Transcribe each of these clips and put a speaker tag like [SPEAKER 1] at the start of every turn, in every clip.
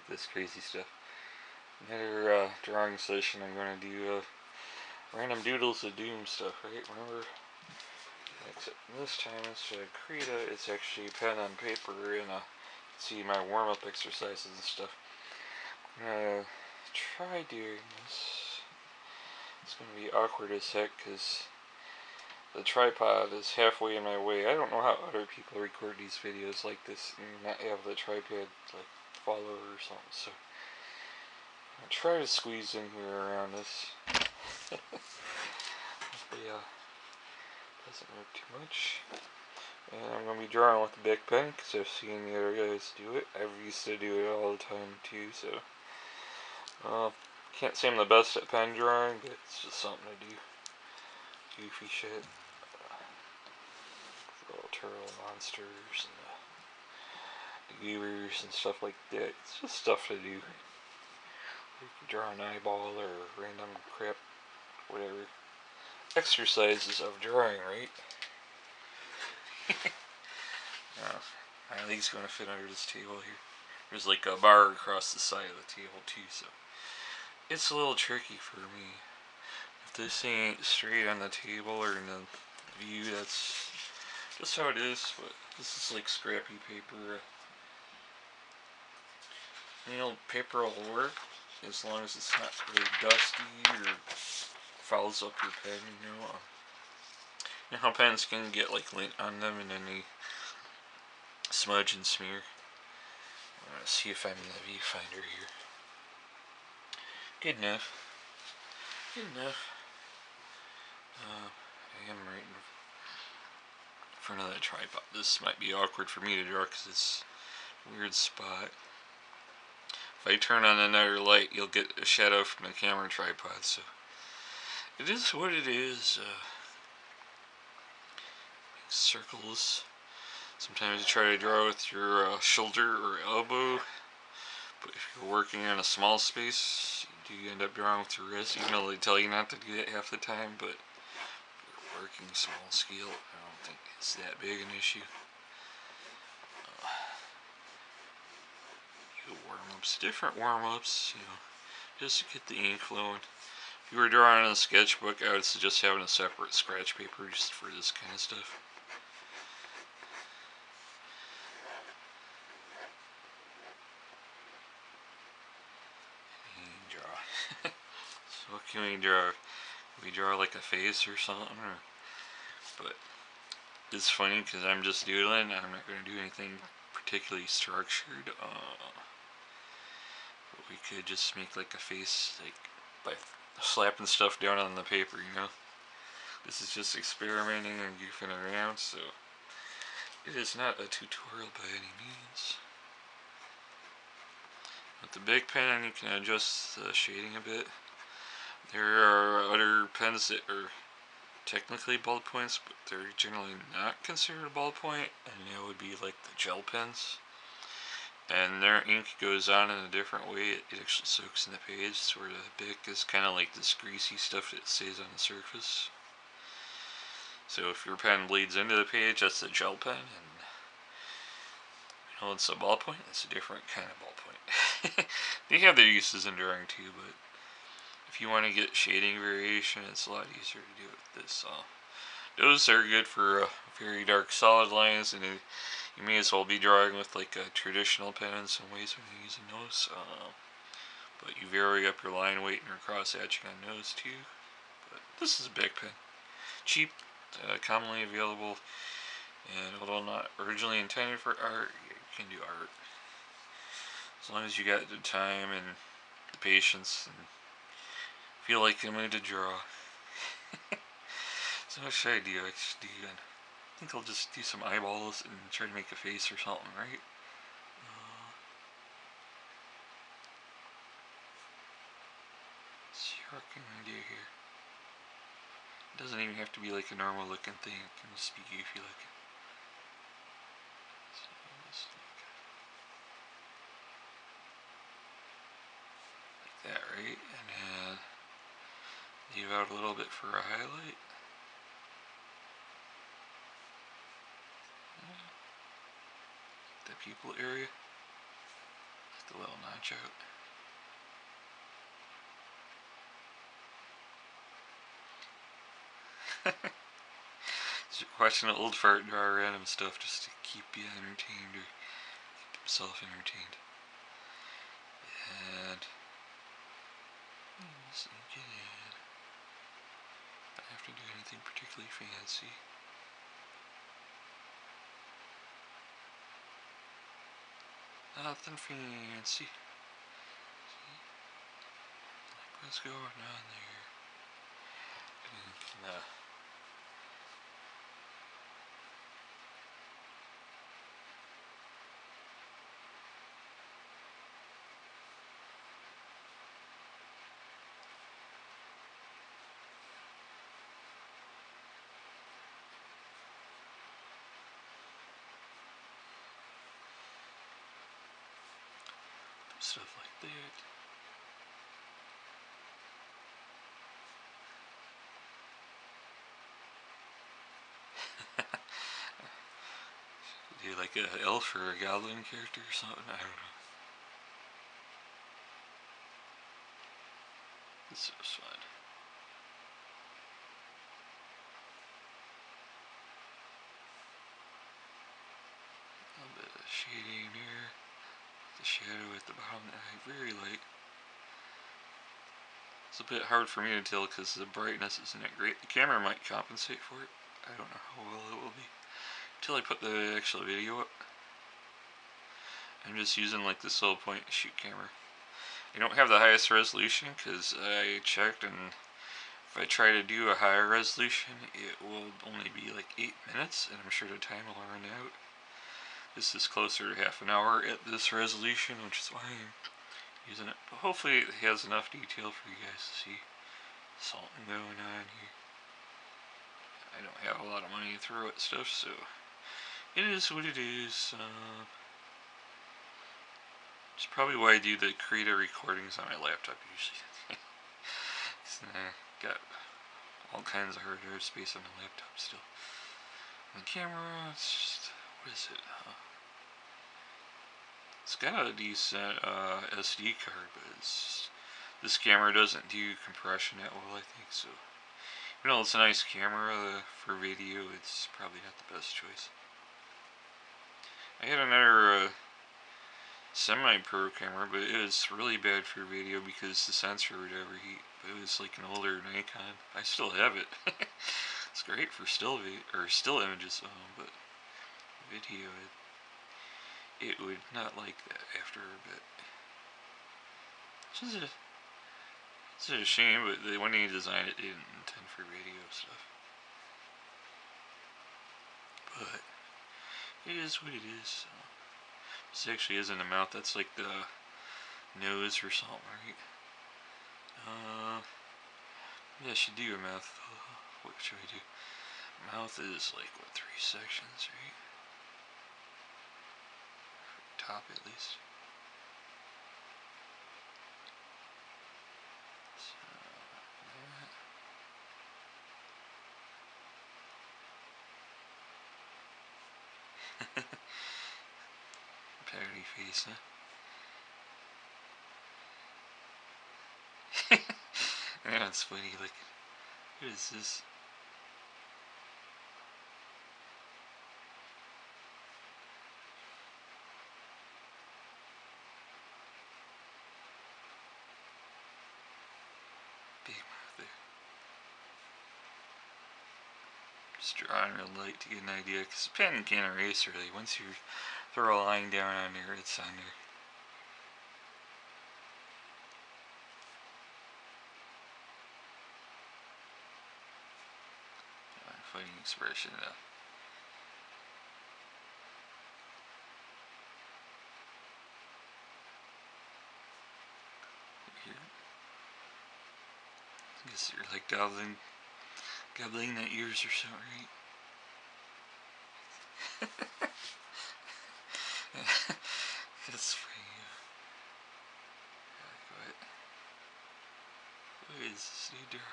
[SPEAKER 1] with this crazy stuff. Another drawing session, I'm going to do random Doodles of Doom stuff, right? Remember? Except this time, instead of Krita, it's actually pen on paper, and see my warm-up exercises and stuff. I'm going to try doing this. It's going to be awkward as heck, because the tripod is halfway in my way. I don't know how other people record these videos like this and not have the tripod like follow or something. So I'll try to squeeze in here around this. Yeah, doesn't work too much. And I'm going to be drawing with the big pen because I've seen the other guys do it. I used to do it all the time too, so can't say I'm the best at pen drawing, but it's just something to do. Goofy shit. Little turtle monsters and the goobers and stuff like that. It's just stuff to do. You can draw an eyeball or random crap, whatever. Exercises of drawing, right? I think it's going to fit under this table here. There's like a bar across the side of the table too, so it's a little tricky for me. If this ain't straight on the table or in the view, that's just how it is. But this is like scrappy paper. You know, paper will work as long as it's not really dusty or fouls up your pen, you know. You know how pens can get like lint on them and then they smudge and smear. I'm gonna see if I'm in the viewfinder here. Good enough. Good enough. I am right in front of that tripod. This might be awkward for me to draw because it's a weird spot. If I turn on another light, you'll get a shadow from the camera tripod, so it is what it is. Circles. Sometimes you try to draw with your shoulder or elbow, but if you're working in a small space, you do end up drawing with your wrist, even though they tell you not to do that half the time. But if you're working small scale, I don't think it's that big an issue. Warm-ups, different warm-ups, you know, just to get the ink flowing. If you were drawing in a sketchbook, I would suggest having a separate scratch paper just for this kind of stuff. And draw. So what can we draw? We draw like a face or something, but it's funny because I'm just doodling. I'm not going to do anything particularly structured. But we could just make like a face, like by slapping stuff down on the paper, you know. This is just experimenting and goofing around, so it is not a tutorial by any means. With the big pen, you can adjust the shading a bit. There are other pens that are technically ballpoints, but they're generally not considered a ballpoint, and that would be like the gel pens. And their ink goes on in a different way. It actually soaks in the page, so where the Bic is kind of like this greasy stuff that stays on the surface. So if your pen bleeds into the page, that's a gel pen, and you know it's a ballpoint. It's a different kind of ballpoint. They have their uses in drawing too, but if you want to get shading variation, it's a lot easier to do it with this. Those are good for very dark solid lines, and you may as well be drawing with like a traditional pen in some ways when you're using those. But you vary up your line weight and your cross hatching on those too. But this is a big pen. Cheap, commonly available, and although not originally intended for art, you can do art. As long as you got the time and the patience and feel like I'm going to draw. So what should I do? I think I'll just do some eyeballs and try to make a face or something, right? Let's see what can I do here. It doesn't even have to be like a normal looking thing. It can just be goofy looking. So just like that, right? And then leave out a little bit for a highlight. The pupil area. the little notch out. Just watching an old fart draw random stuff just to keep you entertained or keep yourself entertained. And sneak it in. Don't have to do anything particularly fancy. Nothing fancy. See? Like what's going on there? And, stuff like that. Do like an elf or a goblin character or something? I don't know. This was fun. A little bit of shading there. The shadow at the bottom, very light. It's a bit hard for me to tell because the brightness isn't that great. The camera might compensate for it. I don't know how well it will be until I put the actual video up. I'm just using like this little point and shoot camera. I don't have the highest resolution because I checked, and if I try to do a higher resolution it will only be like 8 minutes, and I'm sure the time will run out. This is closer to half an hour at this resolution, which is why I'm using it. But hopefully it has enough detail for you guys to see something going on here. I don't have a lot of money to throw at stuff, so it is what it is. It's probably why I do the Krita recordings on my laptop usually. Got all kinds of hard drive space on the laptop still. And the camera, it's just, what is it? It's got a decent SD card, but this camera doesn't do compression that well, I think, so even though it's a nice camera for video, it's probably not the best choice. I had another semi-pro camera, but it was really bad for video because the sensor would overheat. But it was like an older Nikon. I still have it. It's great for still images, but video it would not like that after a bit. It's a shame, but when they designed it, they didn't intend for video stuff. But it is what it is. This actually isn't a mouth. That's like the nose or something, right? Yeah, I should do a mouth. What should I do? Mouth is like, what, 3 sections, right? Top at least. So, parody face, huh? Yeah, it's funny, like, what is this? Big mouth there. Just drawing real light to get an idea, because pen can't erase really. Once you throw a line down on there, it's on there. Funny expression though. Here. I guess you're like goblina ears or something, right? That's funny. What is this new door?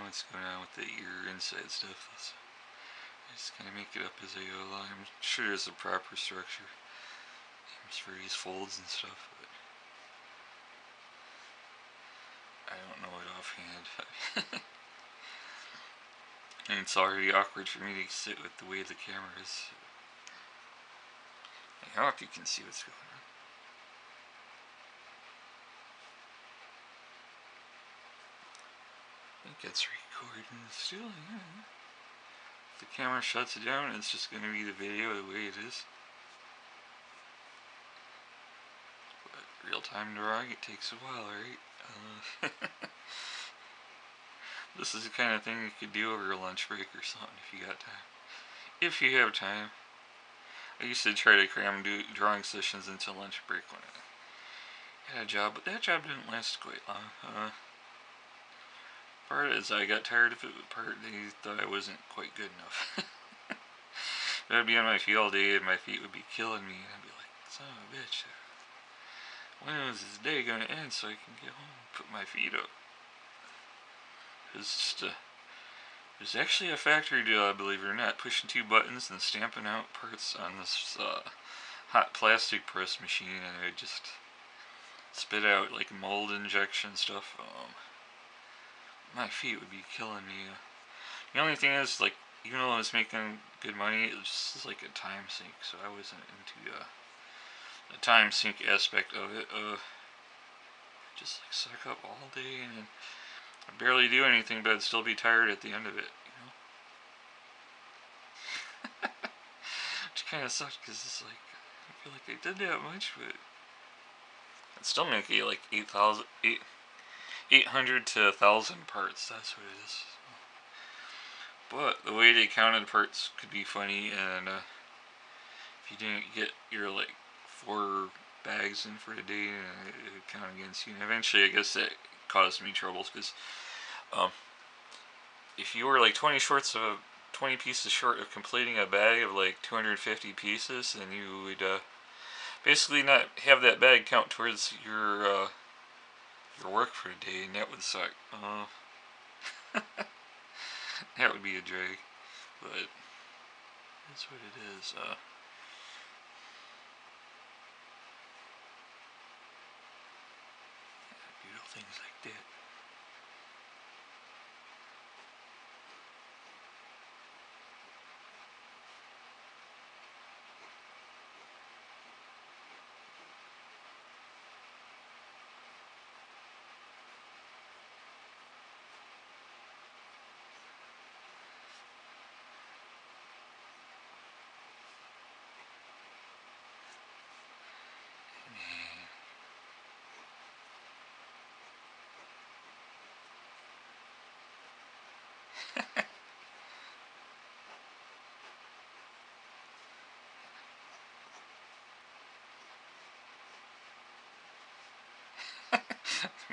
[SPEAKER 1] what's going on with the ear inside stuff. I just kind of make it up as I go along. I'm sure there's a proper structure for these folds and stuff, but I don't know it offhand. And it's already awkward for me to sit with the way the camera is. I hope you can see what's going on. I think it's recording still, yeah. If the camera shuts it down, it's just going to be the video the way it is. But real-time drawing, it takes a while, right? This is the kind of thing you could do over a lunch break or something if you got time. If you have time. I used to try to cram drawing sessions into lunch break when I had a job, but that job didn't last quite long. Part is I got tired of it, but part they thought I wasn't quite good enough. I'd be on my feet all day and my feet would be killing me, and I'd be like, son of a bitch, when is this day going to end so I can get home and put my feet up? It's just there's actually a factory job, believe it or not, pushing 2 buttons and stamping out parts on this hot plastic press machine, and it just spit out like mold injection stuff. My feet would be killing me. The only thing is, like, even though I was making good money, it was just like a time sink, so I wasn't into the time sink aspect of it. Just like suck up all day and I'd barely do anything, but I'd still be tired at the end of it, you know? Which kind of sucked, because it's like, I feel like I did that much, but I'd still make it like 800 to 1,000 parts, that's what it is. But the way they counted parts could be funny, and if you didn't get your like 4 bags in for the day, it would count against you. And eventually, I guess that caused me troubles, because if you were like 20 pieces short of completing a bag of like 250 pieces, then you would basically not have that bag count towards your work for the day, and that would suck. That would be a drag, but that's what it is. Beautiful things like that.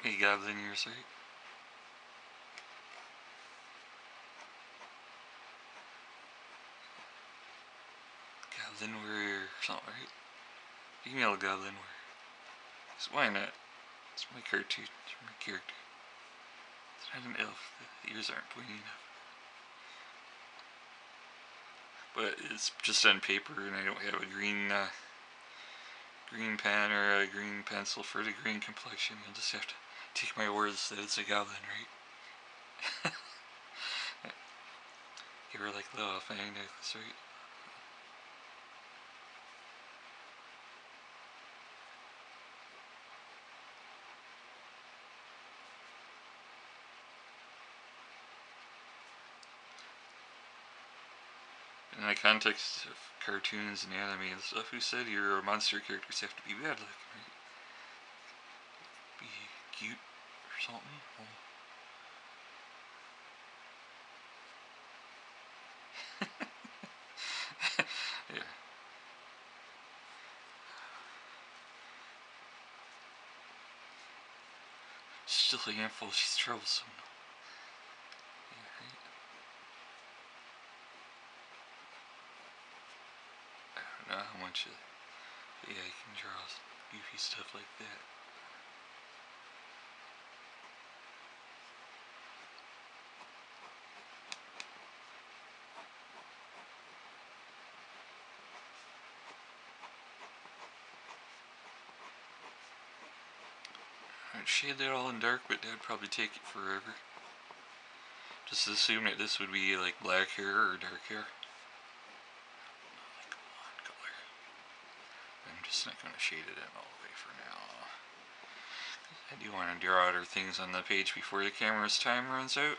[SPEAKER 1] Hey, goblin ears, right? Goblin warrior or something, right? Female goblin warrior. So why not? It's my cartoon. It's my character. It's not an elf. The ears aren't pointy enough. But it's just on paper, and I don't have a green pen or a green pencil for the green complexion. You'll just have to take my words that it's a goblin, right? Give her like a little fang necklace, right? In the context of cartoons and anime and stuff, who said your monster characters have to be bad looking, right? Be cute or something? Oh. Yeah. Still a handful, she's troublesome. Yeah, right? I don't know how much AI can draw goofy stuff like that. shade that all in dark, but that would probably take it forever. Just assume that this would be like black hair or dark hair. Like a blonde color. I'm just not going to shade it in all the way for now. I do want to draw other things on the page before the camera's time runs out.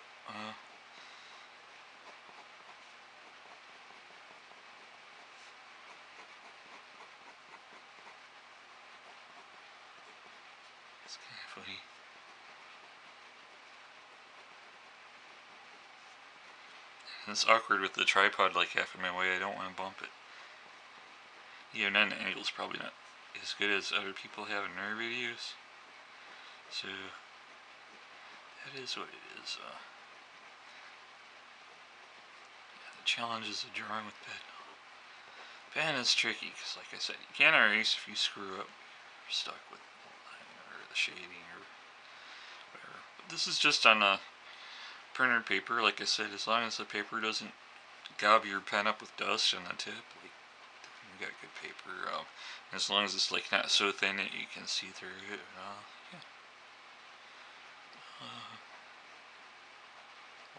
[SPEAKER 1] It's kind of funny. And it's awkward with the tripod like half in my way. I don't want to bump it. Yeah, and then the angle's probably not as good as other people have in their videos. So, that is what it is. Yeah, the challenge is drawing with pen. Pen is tricky, because like I said, you can't erase if you screw up. You're stuck with the line or the shading or whatever. But this is just on a printer paper, like I said, as long as the paper doesn't gob your pen up with dust on the tip, like, you got good paper. As long as it's like not so thin that you can see through it. Yeah.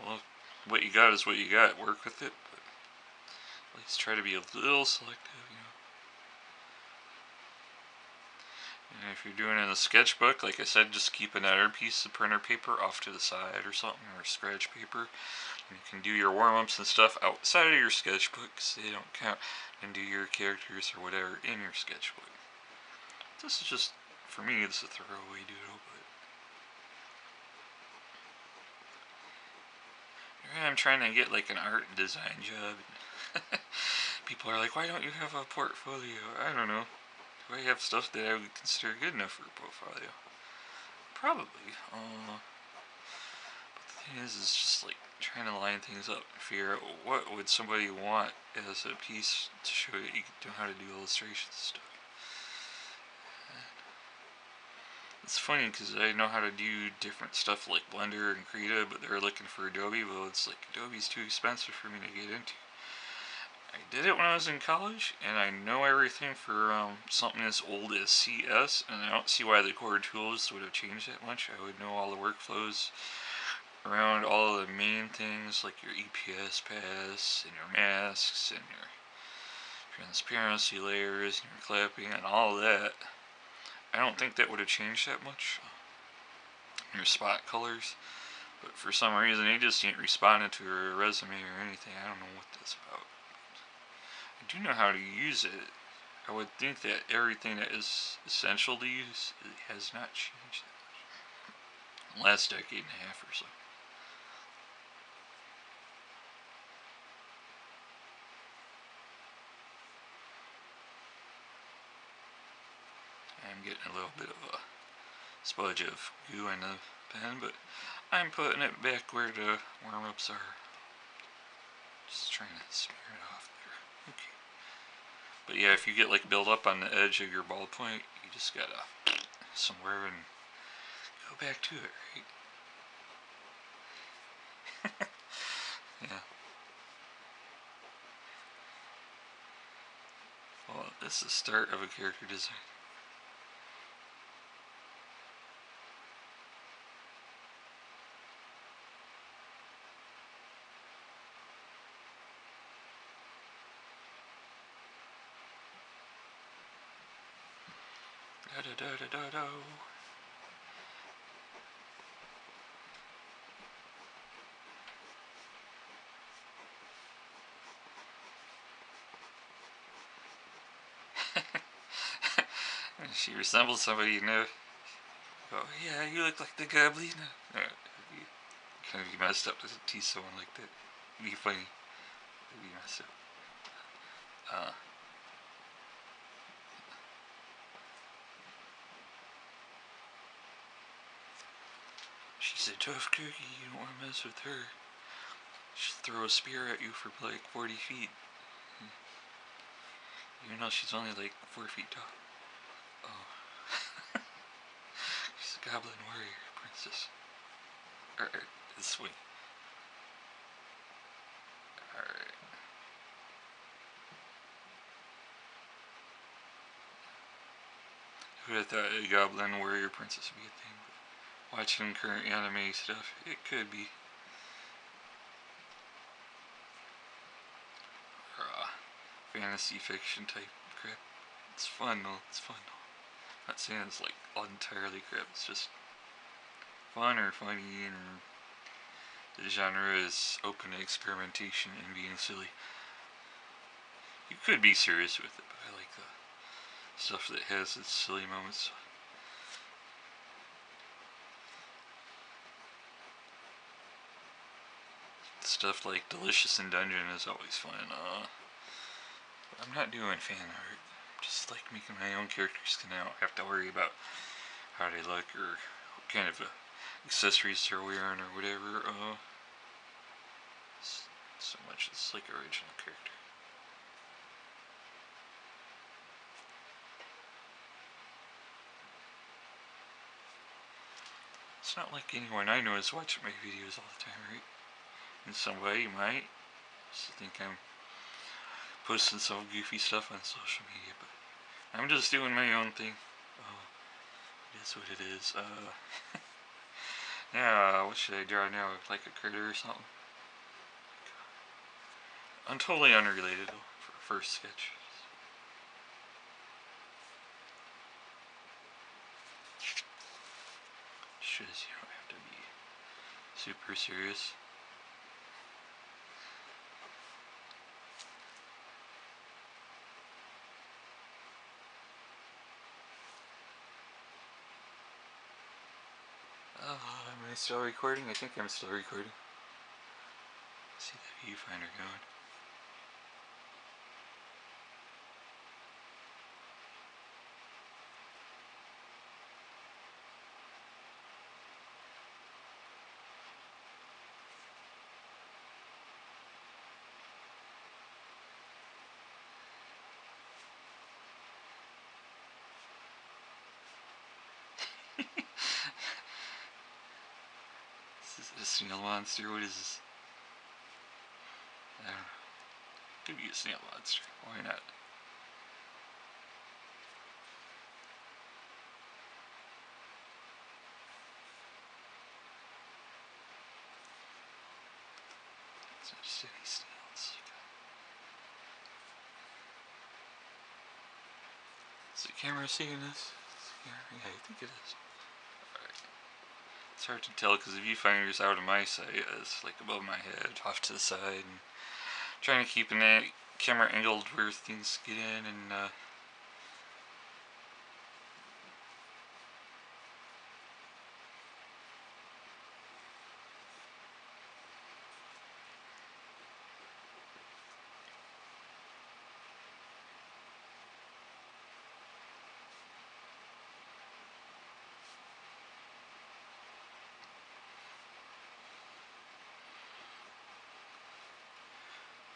[SPEAKER 1] Well, what you got is what you got. Work with it, but at least try to be a little selective, you know. And if you're doing it in a sketchbook, like I said, just keep another piece of printer paper off to the side or something, or scratch paper. And you can do your warm-ups and stuff outside of your sketchbook, so they don't count, and do your characters or whatever in your sketchbook. This is just, for me, this is a throwaway doodle, but here I'm trying to get like an art and design job. People are like, why don't you have a portfolio? I don't know. Do I have stuff that I would consider good enough for a portfolio? Probably. But the thing is just like trying to line things up and figure out what would somebody want as a piece to show that you know how to do illustrations and stuff. It's funny because I know how to do different stuff like Blender and Krita, but they're looking for Adobe. Well, it's like Adobe's too expensive for me to get into. I did it when I was in college, and I know everything for something as old as CS, and I don't see why the core tools would have changed that much. I would know all the workflows around all the main things like your EPS paths and your masks and your transparency layers and your clapping and all of that. I don't think that would have changed that much. Your spot colors, but for some reason they just ain't responded to her resume or anything. I don't know what that's about. I do know how to use it. I would think that everything that is essential to use has not changed that much in the last decade and a half or so. I'm getting a little bit of a smudge of goo in the pen, but I'm putting it back where the warm-ups are. Just trying to smear it off there. Okay. But yeah, if you get like build up on the edge of your ballpoint, you just gotta somewhere and go back to it, right? Yeah. Well, this is the start of a character design. Da da da da da da. She resembles somebody you know. Oh yeah, you look like the goblina. It'd be kind of be messed up to tease someone like that. It'd be funny. It'd be messed up. She's a tough cookie. You don't want to mess with her. She'll throw a spear at you for like 40 feet. Even though she's only like 4 feet tall. Oh. She's a goblin warrior princess. Alright, this way. Alright. Who would have thought a goblin warrior princess would be a thing? watching current anime stuff. It could be. Or, fantasy fiction type crap. It's fun though. It's fun though. I'm not saying it's like entirely crap. It's just fun or funny, and the genre is open to experimentation and being silly. You could be serious with it, but I like the stuff that has its silly moments. Stuff like Delicious in Dungeon is always fun. I'm not doing fan art. Just like making my own characters, and I don't have to worry about how they look or what kind of accessories they're wearing or whatever. So much as like original character. It's not like anyone I know is watching my videos all the time, right? And somebody might just think I'm posting some goofy stuff on social media, but I'm just doing my own thing. It is what it is. Yeah, what should I draw now? Like a critter or something? I'm totally unrelated though, for a first sketch. Shows you don't have to be super serious. Am I still recording? I think I'm still recording. See the viewfinder going. This is a snail monster. What is this? I don't know. Could be a snail monster. Why not? It's not just any snails. Is the camera seeing this? Yeah, I think it is. Alright. It's hard to tell because the viewfinder's out of my sight. It's like above my head, off to the side, and trying to keep that camera angled where things get in, and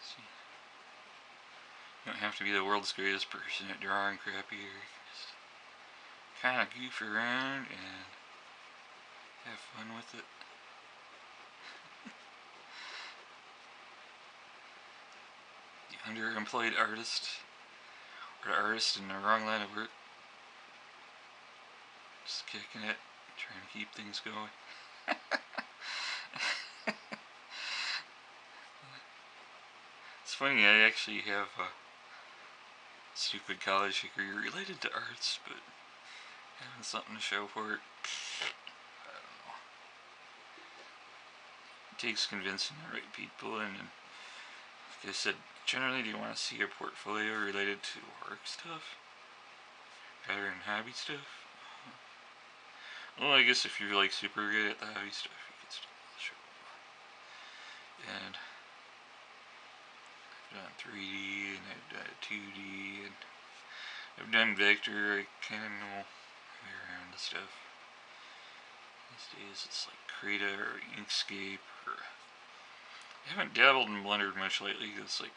[SPEAKER 1] see. You don't have to be the world's greatest person at drawing crappy, or you can just kind of goof around and have fun with it. The underemployed artist, or the artist in the wrong line of work, just kicking it, trying to keep things going. It's funny, I actually have a stupid college degree related to arts, but having something to show for it, I don't know. It takes convincing the right people, and like I said, generally do you want to see a portfolio related to work stuff rather than hobby stuff? Well, I guess if you're like super good at the hobby stuff, you can still show it. And I've done 3D, and I've done 2D, and I've done vector. I kind of know my way around the stuff. These days it's like Krita or Inkscape, or I haven't dabbled in Blender much lately because like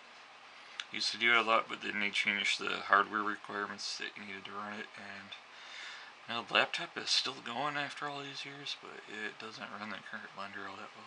[SPEAKER 1] I used to do it a lot, but then they changed the hardware requirements that you needed to run it, and now the laptop is still going after all these years, but it doesn't run the current Blender all that well.